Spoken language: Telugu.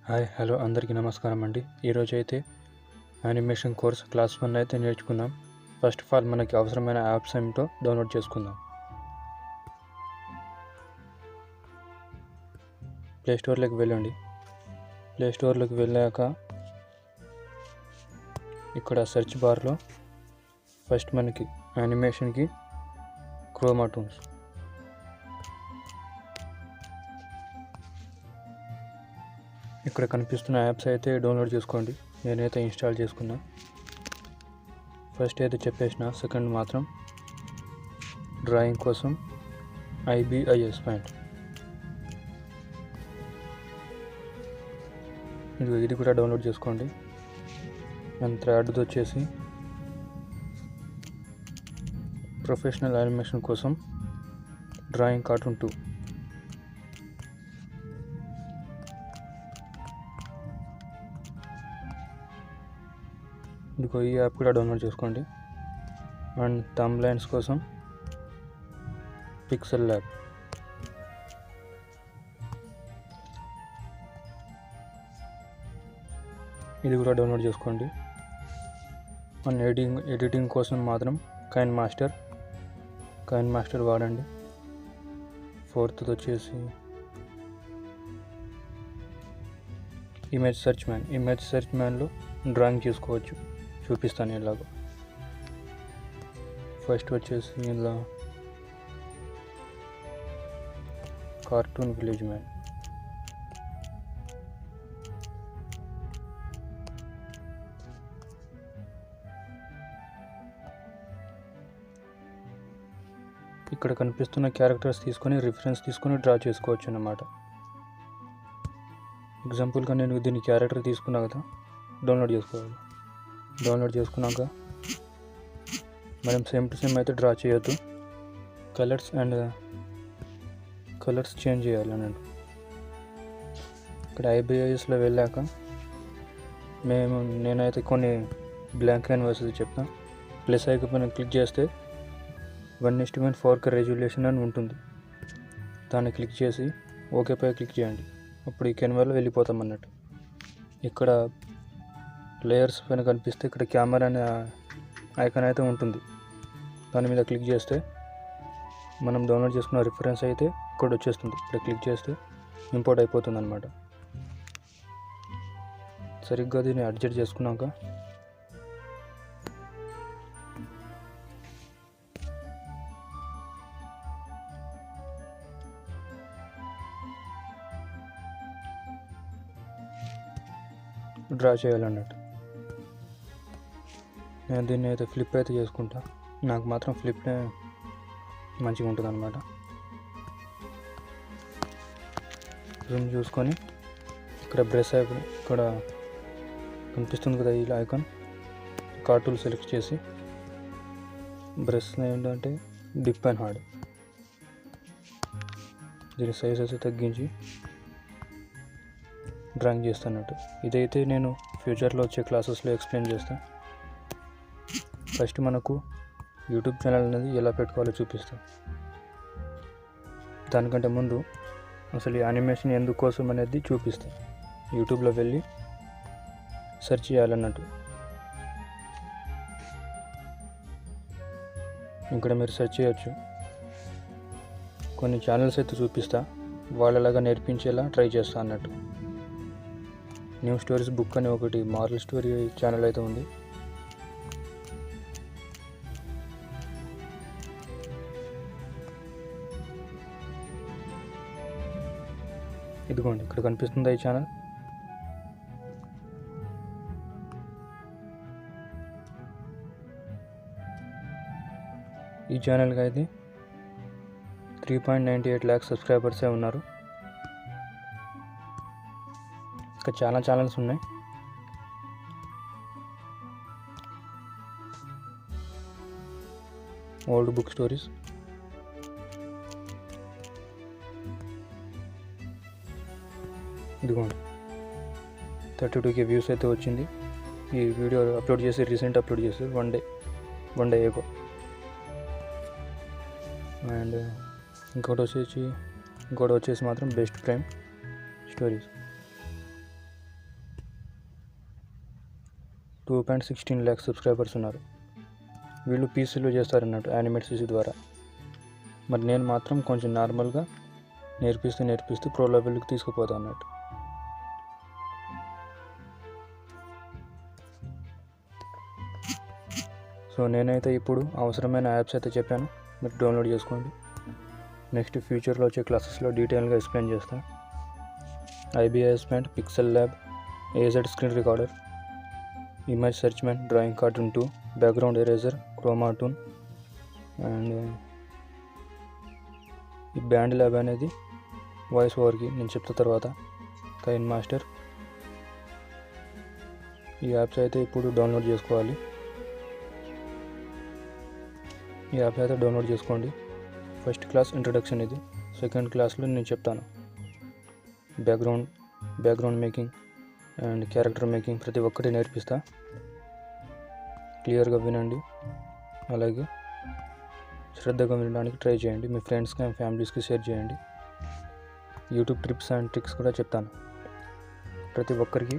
హాయ్ హలో అందరికీ నమస్కారం అండి. ఈరోజు అయితే యానిమేషన్ కోర్స్ క్లాస్ 1 అయితే నేర్చుకుందాం. ఫస్ట్ ఆఫ్ ఆల్ మనకి అవసరమైన యాప్స్ ఏమిటో డౌన్లోడ్ చేసుకుందాం. ప్లేస్టోర్లోకి వెళ్ళండి. ప్లేస్టోర్లోకి వెళ్ళాక ఇక్కడ సెర్చ్ బార్లో ఫస్ట్ మనకి యానిమేషన్కి క్రోమా టూల్స్, ఇక్కడ కనిపిస్తున్న యాప్స్ అయితే డౌన్లోడ్ చేసుకోండి. నేనైతే ఇన్స్టాల్ చేసుకున్నా. ఫస్ట్ అయితే చెప్పేసిన, సెకండ్ మాత్రం డ్రాయింగ్ కోసం IBIS పాయింట్, ఇది కూడా డౌన్లోడ్ చేసుకోండి. అండ్ థర్డ్ది వచ్చేసి ప్రొఫెషనల్ యానిమేషన్ కోసం డ్రాయింగ్ కార్టూన్ 2. ఇదిగో ఈ యాప్ కూడా డౌన్లోడ్ చేసుకోండి. అండ్ థంబ్ లైన్స్ కోసం పిక్సెల్ ల్యాబ్, ఇది కూడా డౌన్లోడ్ చేసుకోండి. అండ్ ఎడిటింగ్ కోసం మాత్రం కైన్ మాస్టర్ వాడండి. ఫోర్త్ది వచ్చేసి ఇమేజ్ సెర్చ్ మ్యాన్లో డ్రాయింగ్ చేసుకోవచ్చు. చూపిస్తాను ఎలాగో. ఫస్ట్ వచ్చేసి ఇలా కార్టూన్ విలేజ్ మ్యాన్, ఇక్కడ కనిపిస్తున్న క్యారెక్టర్స్ తీసుకొని రిఫరెన్స్ తీసుకొని డ్రా చేసుకోవచ్చు అన్నమాట. ఎగ్జాంపుల్గా నేను దీన్ని క్యారెక్టర్ తీసుకున్నా కదా, డౌన్లోడ్ చేసుకోవాలి. డౌన్లోడ్ చేసుకున్నాక మనం సేమ్ టు సేమ్ అయితే డ్రా చేయొద్దు. కలర్స్ చేంజ్ చేయాలి అన్నట్టు. ఇక్కడ IBISలో వెళ్ళాక నేనైతే కొన్ని బ్లాంక్ క్యాన్వాస్ చెప్తాను. ప్లస్ ఐకాన్ క్లిక్ చేస్తే 1:4K రెజల్యూషన్ అని ఉంటుంది. దాన్ని క్లిక్ చేసి ఓకేపై క్లిక్ చేయండి. అప్పుడు ఈ కెన్వాలో వెళ్ళిపోతాం అన్నట్టు. ఇక్కడ లేయర్స్ పైన కనిపిస్తే ఇక్కడ కెమెరా అనే ఐకాన్ అయితే ఉంటుంది. దాని మీద క్లిక్ చేస్తే మనం డౌన్లోడ్ చేసుకున్న రిఫరెన్స్ అయితే ఇక్కడ వచ్చేస్తుంది. ఇక్కడ క్లిక్ చేస్తే ఇంపోర్ట్ అయిపోతుంది అన్నమాట. సరిగ్గా దీన్ని అడ్జస్ట్ చేసుకున్నాక డ్రా చేయాలన్నట్టు. నేను దీన్ని అయితే ఫ్లిప్ అయితే చేసుకుంటా. నాకు మాత్రం ఫ్లిప్నే మంచిగా ఉంటుంది అన్నమాట. జూమ్ చూసుకొని ఇక్కడ బ్రష్ ఇక్కడ కనిపిస్తుంది కదా, ఈ ఐకాన్ కార్టూన్ సెలెక్ట్ చేసి బ్రష్ ఏంటంటే డిప్ అండ్ హార్డ్, దీని సైజ్ అయితే తగ్గించి డ్రాయింగ్ చేస్తున్నట్టు. ఇదైతే నేను ఫ్యూచర్లో వచ్చే క్లాసెస్లో ఎక్స్ప్లెయిన్ చేస్తాను. ఫస్ట్ మనకు యూట్యూబ్ ఛానల్ అనేది ఎలా పెట్టుకోవాలో చూపిస్తాను. దానికంటే ముందు అసలు ఈ యానిమేషన్ ఎందుకోసం అనేది చూపిస్తాను. యూట్యూబ్లో వెళ్ళి సెర్చ్ చేయాలన్నట్టు. ఇక్కడ మీరు సెర్చ్ చేయొచ్చు. కొన్ని ఛానల్స్ అయితే చూపిస్తా, వాళ్ళలాగా నేర్పించేలా ట్రై చేస్తా అన్నట్టు. న్యూ స్టోరీస్ బుక్ అని ఒకటి మారల్ స్టోరీ ఛానల్ అయితే ఉంది. ఇదిగోండి ఇక్కడ కనిపిస్తుంది ఈ ఛానల్. ఈ ఛానల్కి అయితే 3.98 lakhs సబ్స్క్రైబర్సే ఉన్నారు. ఇంకా చాలా ఛానల్స్ ఉన్నాయి. ఓల్డ్ బుక్ స్టోరీస్, ఇదిగోండి 32K వ్యూస్ అయితే వచ్చింది. ఈ వీడియో రీసెంట్ అప్లోడ్ చేసి వన్ డే ఏగో. అండ్ ఇంకోటి వచ్చేసి మాత్రం best friend stories. 2.16 lakh subscribers ఉన్నారు. వీళ్ళు పీసీలో చేస్తారన్నట్టు యానిమేట్ CC ద్వారా. మరి నేను మాత్రం కొంచెం నార్మల్గా నేర్పిస్తూ ప్రో లెవెల్కి తీసుకుపోతాను అన్నట్టు. సో నేనైతే ఇప్పుడు అవసరమైన యాప్స్ అయితే చెప్పాను, మీరు డౌన్లోడ్ చేసుకోండి. నెక్స్ట్ ఫ్యూచర్లో వచ్చే క్లాసెస్లో డీటెయిల్గా ఎక్స్ప్లెయిన్ చేస్తాను. IBISpaint, pixel lab, AZ screen recorder, image సెర్చ్మెంట్, drawing cartoon 2, background eraser, chroma toon and ఈ బ్యాండ్ ల్యాబ్ అనేది వాయిస్ ఓవర్కి నేను చెప్తా తర్వాత. Kine master. ఈ యాప్స్ అయితే ఇప్పుడు డౌన్లోడ్ చేసుకోవాలి. ఈ యాప్ అయితే డౌన్లోడ్ చేసుకోండి. ఫస్ట్ క్లాస్ ఇంట్రడక్షన్ ఇది. సెకండ్ క్లాస్లో నేను చెప్తాను background making and character making ప్రతి ఒక్కటి నేర్పిస్తా. క్లియర్గా వినండి, అలాగే శ్రద్ధగా వినడానికి ట్రై చేయండి. మీ ఫ్రెండ్స్కి అండ్ ఫ్యామిలీస్కి షేర్ చేయండి. యూట్యూబ్ టిప్స్ అండ్ ట్రిక్స్ కూడా చెప్తాను. ప్రతి ఒక్కరికి